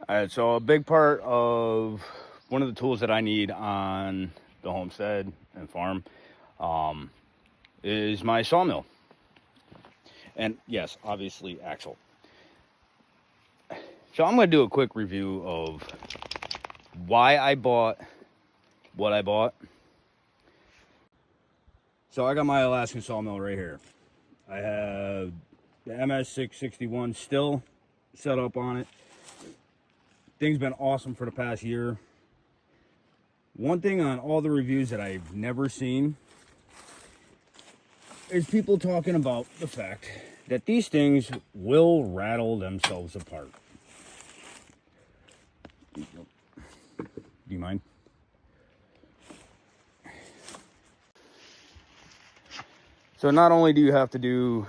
All right, so a big part of one of the tools that I need on the homestead and farm is my sawmill. And yes, obviously axle. So I'm going to do a quick review of why I bought what I bought. So I got my Alaskan sawmill right here. I have the MS661 still set up on it. Thing's been awesome for the past year. One thing on all the reviews that I've never seen is people talking about the fact that these things will rattle themselves apart. Do you mind? So not only do you have to do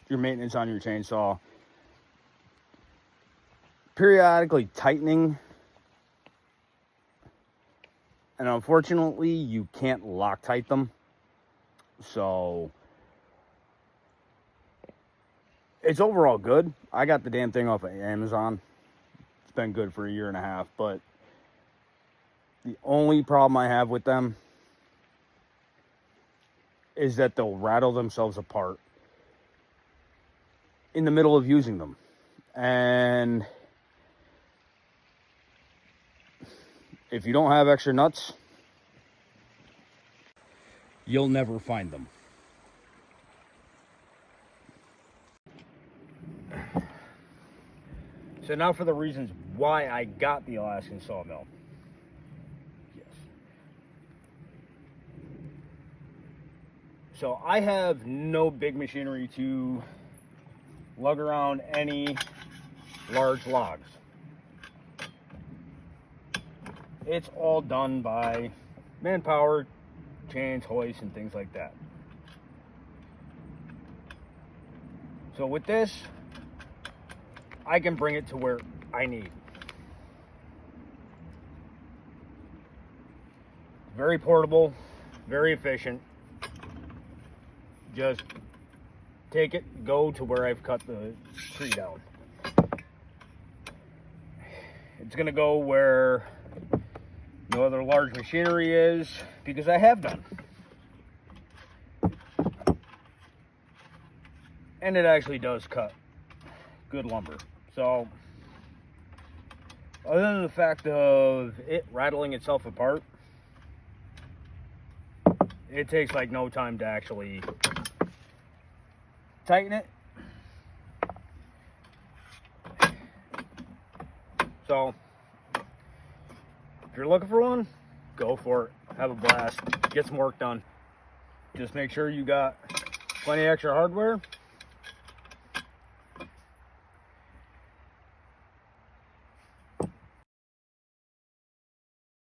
your maintenance on your chainsaw, periodically tightening, and unfortunately you can't Loctite them, so it's overall good. I got the damn thing off of Amazon. It's been good for a year and a half, but the only problem I have with them is that they'll rattle themselves apart in the middle of using them. And if you don't have extra nuts, you'll never find them. So now for the reasons why I got the Alaskan sawmill. Yes. So I have no big machinery to lug around any large logs. It's all done by manpower, chains, hoists, and things like that. So with this, I can bring it to where I need. Very portable, very efficient. Just take it, go to where I've cut the tree down. It's gonna go where no other large machinery is, because I have done. And it actually does cut good lumber. So, other than the fact of it rattling itself apart, it takes like no time to actually tighten it. So, if you're looking for one, go for it. Have a blast. Get some work done. Just make sure you got plenty of extra hardware